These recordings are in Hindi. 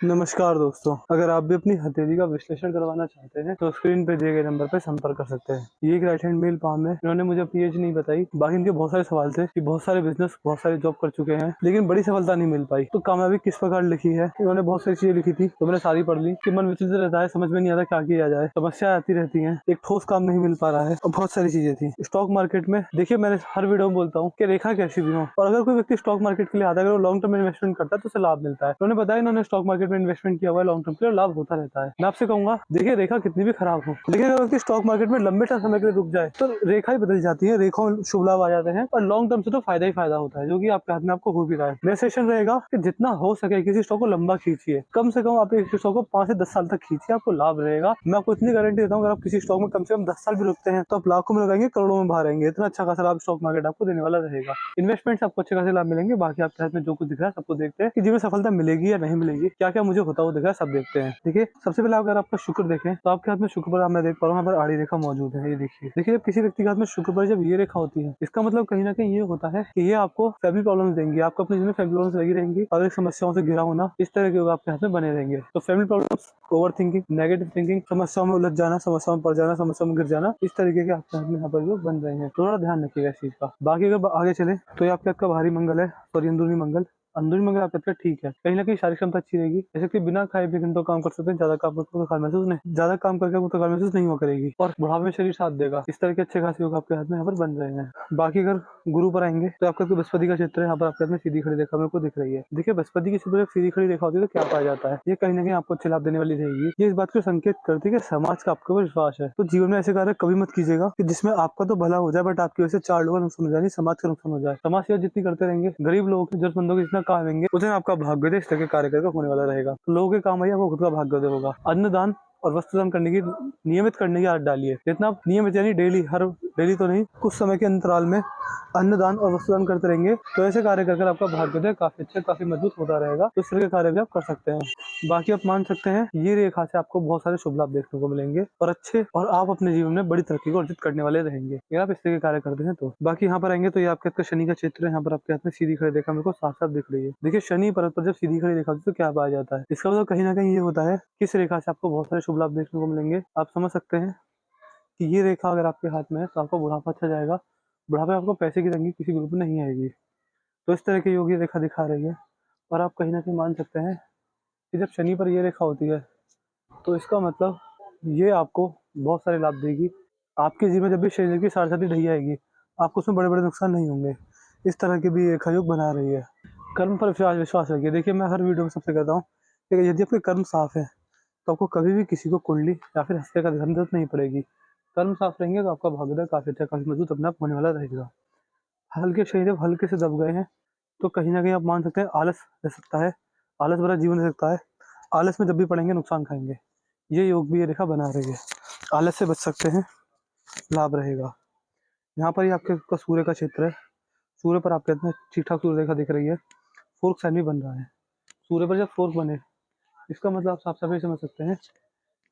नमस्कार दोस्तों, अगर आप भी अपनी हथेली का विश्लेषण करवाना चाहते हैं तो स्क्रीन पे दिए गए नंबर पर संपर्क कर सकते हैं। ये एक राइट हैंड मेल पाम है। इन्होंने मुझे अपनी एज नहीं बताई। बाकी इनके बहुत सारे सवाल थे कि बहुत सारे बिजनेस, बहुत सारे जॉब कर चुके हैं लेकिन बड़ी सफलता नहीं मिल पाई। तो कामयाबी किस प्रकार लिखी है, इन्होंने बहुत सारी चीजें लिखी थी तो मैंने सारी पढ़ ली कि मन विचलित रहता है, समझ में नहीं आता क्या किया जाए, समस्या आती रहती है, एक ठोस काम नहीं मिल पा रहा है और बहुत सारी चीजें थी। स्टॉक मार्केट में देखिए, मैंने हर वीडियो में बोलता हूँ कि रेखा कैसी भी हो, और अगर कोई व्यक्ति स्टॉक मार्केट के लिए आता है, अगर वो लॉन्ग टर्म इन्वेस्टमेंट करता है तो उसे लाभ मिलता है। उन्होंने बताया इन्होंने स्टॉक मार्केट में इन्वेस्टमेंट किया हुआ है, लॉन्ग टर्म के लिए लाभ होता रहता है। मैं आपसे कहूंगा, देखिए रेखा कितनी भी खराब हो, लेकिन अगर व्यक्ति स्टॉक मार्केट में लंबे समय के लिए रुक जाए तो रेखा ही बदल जाती है, रेखा में शुभ लाभ आ जाते हैं और लॉन्ग टर्म से तो फायदा ही फायदा होता है, जो कि आपके हाथ में आपको हो भी रहा है। मेरा सेशन रहेगा कि जितना हो सके किसी स्टॉक को लंबा खींचिए, कम से कम आप एक स्टॉक को 5 से 10 साल तक खींचिए, आपको लाभ रहेगा। मैं आपको इतनी गारंटी देता हूँ, अगर आप किसी स्टॉक में कम से कम 10 साल भी रुकते हैं तो आप लाखों में लगाएंगे, करोड़ों में बाहर आएंगे। इतना अच्छा खासा लाभ स्टॉक मार्केट आपको देने वाला रहेगा। इन्वेस्टमेंट आपको अच्छे खासे लाभ मिलेंगे। बाकी आपके हाथ में जो कुछ दिख रहा है सबको देखते हैं कि जीवन सफलता मिलेगी या नहीं मिलेगी, क्या क्या मुझे होता हुआ दिख रहा है, सब देखते हैं। देखिए, सबसे पहले अगर आपका शुक्र देखें तो आपके हाथ में शुक्र पर मैं देख पा रहा हूँ, यहाँ पर आड़ी रेखा मौजूद है। ये देखिए जब किसी व्यक्ति के हाथ में शुक्र पर जब ये रेखा होती है, इसका मतलब कहीं ना कहीं ये होता है कि ये आपको फैमिली प्रॉब्लम्स देंगी, आपको अपने जीवन में फैमिली प्रॉब्लम्स लगी रहेंगी और एक समस्याओं से घिरा होना, इस तरह के लोग आपके हाथ में बने रहेंगे। तो family problems, over thinking, negative thinking, समस्याओं में उलझ जाना, समस्याओं में पड़ जाना, समस्याओं में गिर जाना, इस तरीके के आपके हाथ में यहाँ पर लोग बन रहे हैं। थोड़ा ध्यान रखिएगा इस चीज का। बाकी अगर आगे चले तो ये आपके हाथ का भारी मंगल है, सॉरी अंदरूनी मंगल। अंदरूनी मंगल आपका अच्छा ठीक है, कहीं ना कहीं शारीरिक क्षमता अच्छी रहेगी, जैसे कि बिना खाए पिए घंटों काम कर सकते हैं, ज्यादा काम करके थकान महसूस नहीं, ज्यादा काम करके थकान महसूस नहीं हुआ करेगी और बुढ़ापे में शरीर साथ देगा। इस तरह के अच्छे खासे योग आपके हाथ में यहाँ पर बन रहे हैं। बाकी अगर गुरु पर आएंगे तो आपका बृहस्पति का क्षेत्र है, यहाँ पर आपके हाथ में सीधी खड़ी रेखा मेरे को दिख रही है। देखिए, बृहस्पति की जब सीधी खड़ी रेखा होती है तो क्या पाया जाता है, ये कहीं ना कहीं आपको अच्छे लाभ देने वाली रहेगी। ये इस बात को संकेत करती है कि समाज का आपके ऊपर विश्वास है। तो जीवन में ऐसे कार्य कभी मत कीजिएगा कि जिसमें आपका तो भला हो जाए बट आपकी वजह से 4 लोगों का नुकसान हो जाए, समाज का नुकसान हो जाए। समाज सेवा जितनी करते रहेंगे, गरीब लोगों की, जरूरतमंदों की जितना काम आएंगे, उतने आपका भाग्योदय इस तरह के कार्य करके होने वाला रहेगा। तो लोगों के काम आइए, आपको खुद का भाग्योदय होगा। अन्नदान और वस्त्रदान करने की नियमित करने की आदत डालिए। जितना आप नियमित यानी डेली, हर डेली तो नहीं, कुछ समय के अंतराल में अन्नदान और वस्त्रदान करते रहेंगे तो ऐसे कार्य कर आपका भाग्योदय काफी अच्छा, काफी मजबूत होता रहेगा। तो इस तरह के कार्य भी आप कर सकते हैं। बाकी आप मान सकते हैं ये रेखा से आपको बहुत सारे शुभ लाभ देखने को मिलेंगे और अच्छे, और आप अपने जीवन में बड़ी तरक्की को अर्जित करने वाले रहेंगे अगर आप इस तरह के कार्य करते हैं तो। बाकी यहाँ पर आएंगे तो ये आपके हाथ का शनि का क्षेत्र है, यहाँ पर आपके हाथ में सीधी खड़ी रेखा मेरे को साफ साफ दिख रही है। देखिए, शनि पर्वत पर जब सीधी खड़ी रेखा होती है तो क्या पाया जाता है, इसका मतलब कहीं ना कहीं ये होता है किस रेखा से आपको बहुत सारे शुभ लाभ देखने को मिलेंगे। आप समझ सकते हैं कि ये रेखा अगर आपके हाथ में है तो आपको बुढ़ापा अच्छा जाएगा, बुढ़ापे में आपको पैसे की तंगी किसी ग्रुप में नहीं आएगी। तो इस तरह की योग ये रेखा दिखा रही है। और आप कहीं ना कहीं मान सकते हैं कि जब शनि पर ये रेखा होती है तो इसका मतलब ये आपको बहुत सारे लाभ देगी। आपके जीवन में जब भी शरीर की साढ़े ढही आएगी, आपको उसमें बड़े बड़े नुकसान नहीं होंगे। इस तरह के भी रेखा योग बना रही है। कर्म पर विश्वास विश्वास रखिए। देखिए, मैं हर वीडियो में सबसे कहता हूँ कि यदि आपके कर्म साफ है तो आपको कभी भी किसी को कुंडली या फिर हस्ते का ध्यान जरूरत नहीं पड़ेगी। कर्म साफ रहेंगे तो आपका भाग्योदय काफी अच्छा, काफी मजबूत अपने आप होने वाला रहेगा। हल्के शरीर जब हल्के से दब गए हैं तो कहीं ना कहीं आप मान सकते हैं आलस रह सकता है, आलस भरा जीवन रह सकता है। आलस में जब भी पड़ेंगे नुकसान खाएंगे। ये योग भी ये रेखा बना रही है। आलस से बच सकते हैं, लाभ रहेगा। यहाँ पर ही आपके का सूर्य का क्षेत्र है। सूर्य पर आपके इतने ठीक ठाक सूर्य रेखा दिख रही है। फोर्क साइन भी बन रहा है। सूर्य पर जब फोर्क बने, इसका मतलब आप साफ साफ ये समझ सकते हैं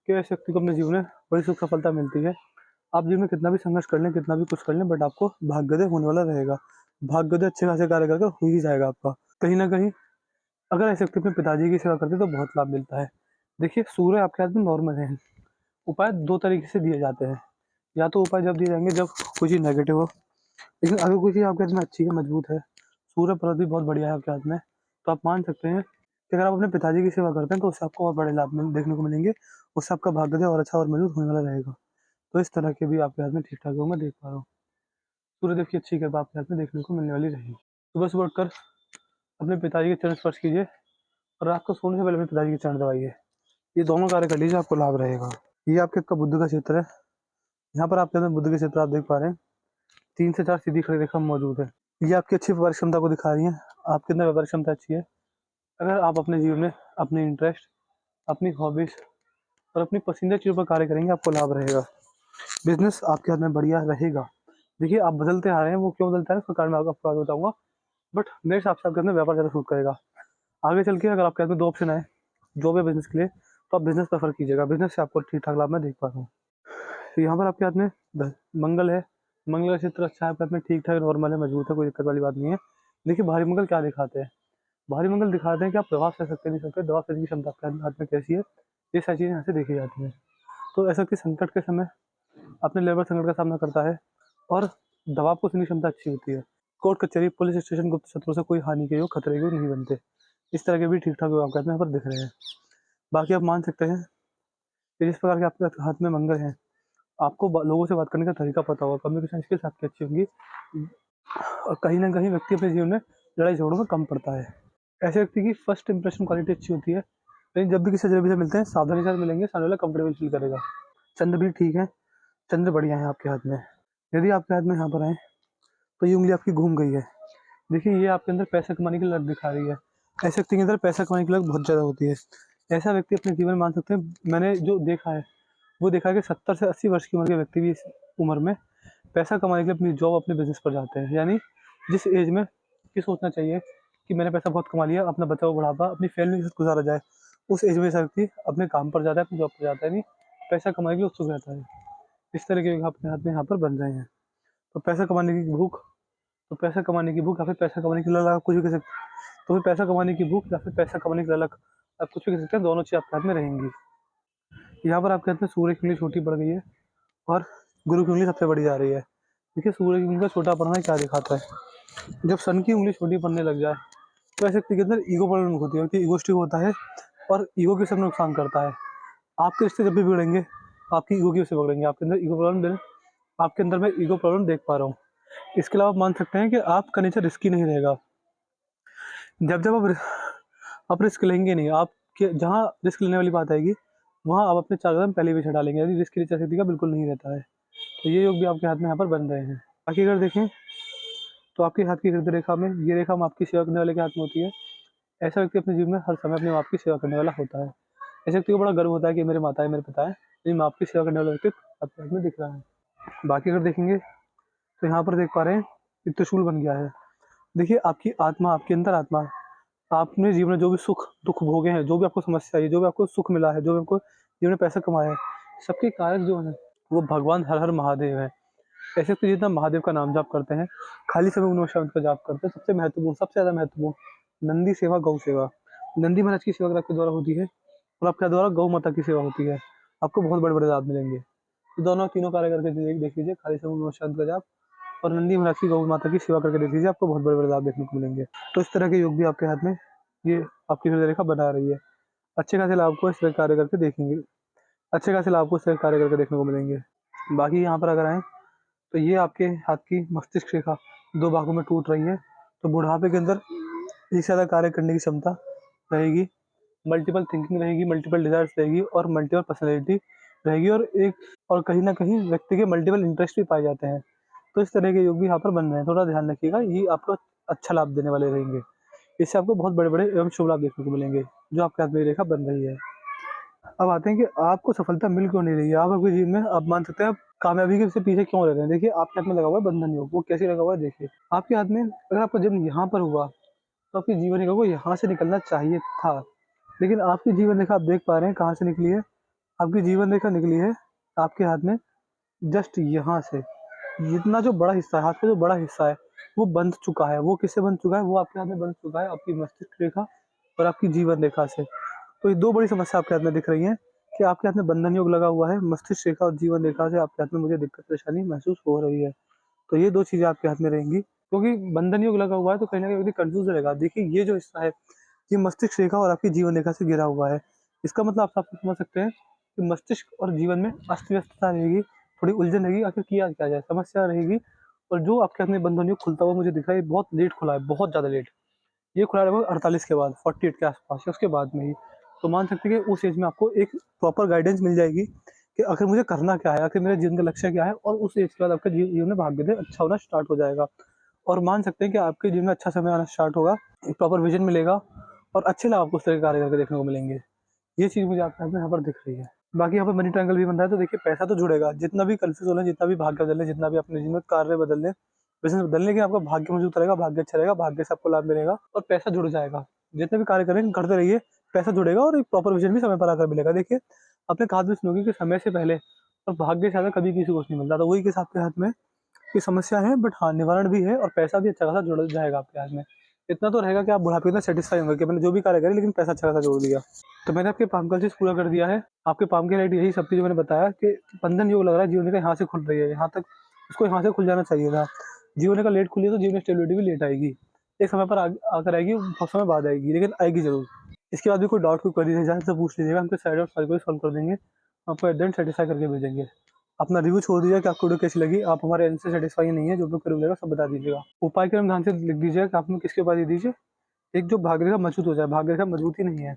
कि ऐसे व्यक्ति को अपने जीवन में बड़ी सुख सफलता मिलती है। आप जीवन में कितना भी संघर्ष कर लें, कितना भी कुछ कर लें, बट आपको भाग्योदय होने वाला रहेगा। भाग्योदय अच्छे खासे कार्य करके हो ही जाएगा आपका। कहीं ना कहीं अगर ऐसे व्यक्ति अपने पिताजी की सेवा करते हैं तो बहुत लाभ मिलता है। देखिए, सूर्य आपके हाथ में नॉर्मल है। उपाय दो तरीके से दिए जाते हैं। या तो उपाय जब दिए जाएंगे जब कोई चीज़ नेगेटिव हो, लेकिन अगर कोई चीज़ आपके हाथ में अच्छी है, मजबूत है, सूर्य पर्वत भी बहुत बढ़िया है आपके हाथ में, तो आप मान सकते हैं कि अगर आप अपने पिताजी की सेवा करते हैं तो उससे आपको और बड़े लाभ देखने को मिलेंगे। उससे आपका भाग्योदय और अच्छा और मजबूत होने वाला रहेगा। तो इस तरह के भी आपके हाथ में ठीक ठाक मैं देख पा रहा हूँ। सूर्यदेव की अच्छी कृपा आपके हाथ में देखने को मिलने वाली रहेगी। सुबह सुबह उठकर अपने पिताजी के चरण स्पर्श कीजिए और रात को सोने से पहले अपने पिताजी के चरण दबाइए। ये दोनों कार्य कर लीजिए, आपको लाभ रहेगा। ये आपके का बुद्ध का क्षेत्र है। यहाँ पर आपके अंदर बुद्ध के क्षेत्र आप देख पा रहे हैं। 3 से 4 सीधी खड़ी रेखा मौजूद है। ये आपकी अच्छी व्यापार क्षमता को दिखा रही है। आपके अंदर व्यापार क्षमता अच्छी है। अगर आप अपने जीवन में अपने इंटरेस्ट, अपनी हॉबीज और अपनी पसंदीदा चीज़ों पर कार्य करेंगे, आपको लाभ रहेगा। बिजनेस आपके हाथ में बढ़िया रहेगा। देखिए, आप बदलते आ रहे हैं, वो क्यों बदलता है उसका कारण मैं आपको आगे बताऊंगा, बट मेरे हिसाब से आपके अंदर व्यापार ज़्यादा सूट करेगा। आगे चल के अगर आपके हाथ में 2 ऑप्शन आए जॉब या बिजनेस के लिए, तो आप बिजनेस प्रेफर कीजिएगा। बिजनेस से आपको ठीक ठाक लाभ मैं देख पा रहा हूँ। तो यहाँ पर आपके हाथ में मंगल है। मंगल का क्षेत्र अच्छा है आपके हाथ में, ठीक ठाक नॉर्मल है, मजबूत है, कोई दिक्कत वाली बात नहीं है। देखिए, भारी मंगल क्या दिखाते हैं। भारी मंगल दिखाते हैं कि आप प्रभाव सह सकते नहीं सकते, दवा सहने की क्षमता आपके हाथ में कैसी है, ये सारी चीज़ें यहाँ से देखी जाती हैं। तो ऐसा कि संकट के समय अपने लेबर संकट का सामना करता है और दबाव को सहने की क्षमता अच्छी होती है। कोर्ट कचहरी, पुलिस स्टेशन, गुप्त शत्रुओं से कोई हानि के योग, खतरे के योग नहीं बनते। इस तरह के भी ठीक ठाक योग आपके हाथ में यहाँ पर दिख रहे हैं। बाकी आप मान सकते हैं कि जिस प्रकार के आपके हाथ में मंगल है, आपको लोगों से बात करने का तरीका पता होगा, कम्युनिकेशन स्किल्स आपकी अच्छी होंगी और कहीं ना कहीं व्यक्ति अपने जीवन में लड़ाई झगड़ों में कम पड़ता है। ऐसे व्यक्ति की फर्स्ट इंप्रेशन क्वालिटी अच्छी होती है, लेकिन जब भी किसी अजनबी से मिलते हैं सावधानी से मिलेंगे, सामने वाला कंफर्टेबल फील करेगा। चंद्र भी ठीक है, चंद्र बढ़िया है आपके हाथ में। यदि आपके हाथ में यहाँ पर आए तो ये उंगली आपकी घूम गई है। देखिए ये आपके अंदर पैसा कमाने की लत दिखा रही है। ऐसे व्यक्ति के अंदर पैसा कमाने की लत बहुत ज़्यादा होती है। ऐसा व्यक्ति अपने जीवन में मान सकते हैं, मैंने जो देखा है वो देखा है कि 70 से 80 वर्ष की उम्र के व्यक्ति भी इस उम्र में पैसा कमाने के लिए अपनी जॉब, अपने बिजनेस पर जाते हैं। यानी जिस एज में ये सोचना चाहिए कि मैंने पैसा बहुत कमा लिया, अपना बचा हुआ बुढ़ापा अपनी फैमिली के साथ गुजारा जाए, उस एज में ऐसा व्यक्ति अपने काम पर जाता है, अपनी जॉब पर जाता है, नहीं पैसा कमाने के लिए उत्सुक रहता है। इस तरह के अपने हाथ में यहाँ पर बन रहे हैं। तो पैसा कमाने की भूख, तो पैसा कमाने की भूख या फिर पैसा कमाने की ललक, आप कुछ भी कह सकते हैं। तो फिर पैसा कमाने की भूख या फिर पैसा कमाने की ललक, आप कुछ भी कह सकते हैं, दोनों चीज़ आपके हाथ में रहेंगी। यहाँ पर आपके हाथ में सूर्य की उंगली छोटी पड़ गई है और गुरु की उंगली सबसे बड़ी जा रही है। देखिए सूर्य की उंगली का छोटा पड़ना क्या दिखाता है, जब सन की उंगली छोटी पड़ने लग जाए तो ऐसे व्यक्ति के अंदर ईगो प्रॉब्लम होती है, व्यक्ति ईगोस्टिक होता है और ईगो के सब नुकसान करता है। आपके रिश्ते जब भी बिगड़ेंगे आपकी ईगो की वजह से बिगड़ेंगे, आपके अंदर ईगो प्रॉब्लम, आपके अंदर मैं ईगो प्रॉब्लम देख पा रहा हूँ। इसके अलावा आप मान सकते हैं कि आपका नेचर रिस्की नहीं रहेगा। जब जब आप रिस्क लेंगे नहीं, आप जहाँ रिस्क लेने वाली बात आएगी वहाँ आप अपने 4 कदम पहले पीछे डालेंगे, यदि रिस्क की नेचर का बिल्कुल नहीं रहता है। तो ये योग भी आपके हाथ में यहाँ पर बन रहे हैं। बाकी अगर देखें तो आपके हाथ की हृदय रेखा में ये रेखा आपकी सेवा करने वाले के हाथ में होती है। ऐसा व्यक्ति अपने जीवन में हर समय अपने माँ की सेवा करने वाला होता है। ऐसे व्यक्ति को बड़ा गर्व होता है कि मेरे माता है, मेरे पिता है, लेकिन माँ की सेवा करने वाला व्यक्ति आपके हाथ में दिख रहा है। बाकी अगर देखेंगे तो यहाँ पर देख पा रहे हैं कि त्रिशूल बन गया है। देखिए आपकी आत्मा, आपके अंदर आत्मा, आपने जीवन में जो भी सुख दुख भोगे हैं, जो भी आपको समस्या है, जो भी आपको सुख मिला है, जो भी आपको जीवन में पैसा कमाया है, सबके कारक जो है वो भगवान हर हर महादेव है। ऐसे तो जितना महादेव का नाम जाप करते हैं, खाली समय उन्नत शब्द का जाप करते हैं, सबसे महत्वपूर्ण, सबसे ज़्यादा महत्वपूर्ण नंदी सेवा, गौ सेवा। नंदी महाराज की सेवा आपके द्वारा होती है और आपके द्वारा गौ माता की सेवा होती है, आपको बहुत बड़े बड़े लाभ मिलेंगे। तो दोनों तीनों कार्य करके देख लीजिए, खाली समय उन्नत शब्द का जाप और नंदी महाराज की गौ माता की सेवा करके देख लीजिए, आपको बहुत बड़े बड़े लाभ देखने को मिलेंगे। तो इस तरह के योग भी आपके हाथ में ये आपकी हृदय रेखा बना रही है। अच्छे खासे लाभ को इस तरह कार्य करके देखेंगे, अच्छे खासे लाभ को इस तरह कार्य करके देखने को मिलेंगे। बाकी यहाँ पर अगर आए तो ये आपके हाथ की मस्तिष्क रेखा 2 भागों में टूट रही है। तो बुढ़ापे के अंदर एक ज़्यादा कार्य करने की क्षमता रहेगी, मल्टीपल थिंकिंग रहेगी, मल्टीपल डिजायर्स रहेगी और मल्टीपल पर्सनैलिटी रहेगी और कहीं ना कहीं व्यक्ति के मल्टीपल इंटरेस्ट भी पाए जाते हैं। तो इस तरह के योग भी यहाँ पर बन रहे हैं, थोड़ा ध्यान रखिएगा, ये आपको अच्छा लाभ देने वाले रहेंगे। इससे आपको बहुत बड़े बड़े एवं शुभ लाभ देखने को मिलेंगे जो आपके हाथ में रेखा बन रही है। अब आते हैं कि आपको सफलता मिल क्यों नहीं रही है, आप आपके जीवन में आप मान सकते हैं आप कामयाबी के पीछे क्यों रह रहे हैं। देखिए आपके हाथ में लगा हुआ है बंधन योग, वो कैसे लगा हुआ है देखिए। आपके हाथ में अगर आपका जन्म यहाँ पर हुआ तो आपकी जीवन रेखा को यहाँ से निकलना चाहिए था, लेकिन आपकी जीवन रेखा आप देख पा रहे हैं कहाँ से निकली है। आपकी जीवन रेखा निकली है आपके हाथ में जस्ट यहाँ से। जितना जो बड़ा हिस्सा है, हाथ का जो बड़ा हिस्सा है वो बंध चुका है। वो किससे बंध चुका है, वो आपके हाथ में बंध चुका है आपकी मस्तिष्क रेखा और आपकी जीवन रेखा से। तो ये 2 बड़ी समस्या आपके हाथ में दिख रही है कि आपके हाथ में बंधन योग लगा हुआ है, मस्तिष्क रेखा और जीवन रेखा से आपके हाथ में मुझे दिक्कत परेशानी महसूस हो रही है। तो ये 2 चीज़ें आपके हाथ में रहेंगी, क्योंकि बंधन योग लगा हुआ है तो कहीं न कहीं व्यक्ति कन्फ्यूज़ रहेगा। देखिए ये जो हिस्सा है ये मस्तिष्क रेखा और आपकी जीवन रेखा से घिरा हुआ है। इसका मतलब आप साफ समझ सकते हैं कि मस्तिष्क और जीवन में अस्त-व्यस्तता रहेगी, थोड़ी उलझन रहेगी, आखिर किया क्या जाए, समस्या रहेगी। और जो आपके हाथ में बंधन योग खुलता हुआ मुझे दिख रहा है, ये बहुत लेट खुला है, बहुत ज़्यादा लेट। ये खुला लगभग 48 के बाद, 48 के आस-पास या उसके बाद में ही। तो मान सकते हैं कि उस एज में आपको एक प्रॉपर गाइडेंस मिल जाएगी कि आखिर मुझे करना क्या है, आखिर मेरे जीवन का लक्ष्य क्या है, और उस एज के बाद आपका जीवन में भाग्योदय अच्छा होना स्टार्ट हो जाएगा। और मान सकते हैं कि आपके जीवन में अच्छा समय आना स्टार्ट होगा, एक प्रॉपर विजन मिलेगा और अच्छे लाभ आपको उस तरह के कार्य करके देखने को मिलेंगे। ये चीज़ मुझे आपके हाथ में यहाँ पर दिख रही है। बाकी यहाँ पर मनी ट्रायंगल भी बन रहा है, तो देखिए पैसा तो जुड़ेगा, जितना भी कन्फ्यूज़ हो लें, जितना भी भाग्य बदल लें, जितना भी अपने जीवन में कार्य बदल लें, बिज़नेस बदलने के आपका भाग्य मजबूत रहेगा, भाग्य अच्छा रहेगा, भाग्य से आपको लाभ मिलेगा और पैसा जुड़ जाएगा। जितने भी कार्य करेंगे करते रहिए, पैसा जुड़ेगा और एक प्रॉपर विजन भी समय पर आकर मिलेगा। देखिए अपने हाथ में सुनोगे कि समय से पहले और भाग्य से ज़्यादा कभी किसी को कुछ नहीं मिलता। तो वही केस आपके हाथ में, ये समस्या है बट हाँ निवारण भी है और पैसा भी अच्छा खासा जुड़ जाएगा आपके हाथ में। इतना तो रहेगा कि आप बुढ़ापे में सेटिस्फाई होंगे कि मैंने जो भी कार्य करी लेकिन पैसा अच्छा खासा जोड़ दिया। तो मैंने आपके पाम का चीज़ पूरा कर दिया है। आपके पाम की लाइट यही सब चीज़ मैंने बताया कि बंधन योग लग रहा है जीवन का यहाँ से खुल रही है, यहाँ तक उसको यहाँ से खुल जाना चाहिए था। जीवन का लेट खुली है तो जीवन स्टेबिलिटी भी लेट आएगी। एक समय पर आकर आएगी, बहुत समय बाद आएगी, लेकिन आएगी ज़रूर। इसके बाद भी कोई डाउट कोई क्वेरी रह जाए तो पूछ लीजिएगा, हम साइड और सारी को सॉल्व कर देंगे, आपको एट द एंड सेटिस्फाई करके भेजेंगे। अपना रिव्यू छोड़ दीजिए कि आपको वीडियो कैसी लगी। आप हमारे एंड से सेटिस्फाई नहीं है, जो भी करूँगा सब बता दीजिएगा। उपाय क्रम ध्यान से लिख दीजिएगा कि आपने किसके उपाय दे दीजिए। एक जो भाग्य रेखा मजबूत हो जाए, भाग्य रेखा मजबूती नहीं है,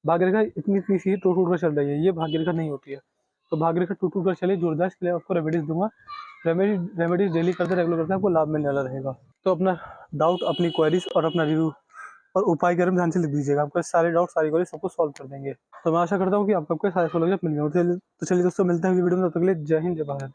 भाग्य रेखा इतनी इतनी सी टूट टूट कर चल रही है, ये भाग्य रेखा नहीं होती है। तो भाग्य रेखा टूट टूट कर चले जोरदार, इसके लिए आपको रेमेडीज दूंगा। रेमेडीज डेली करते रेगुलर करते आपको लाभ मिलने वाला रहेगा। तो अपना डाउट, अपनी क्वेरीज और अपना रिव्यू और उपाय क्रम ध्यान से लिख दीजिएगा, आपके सारे डाउट सारी क्वेरी सबको सॉल्व कर देंगे। तो मैं आशा करता हूँ कि आपको सारे सॉल्व मिल गए। तो चलिए दोस्तों, मिलते हैं अगली वीडियो में, तब तक के लिए जय हिंद जय भारत।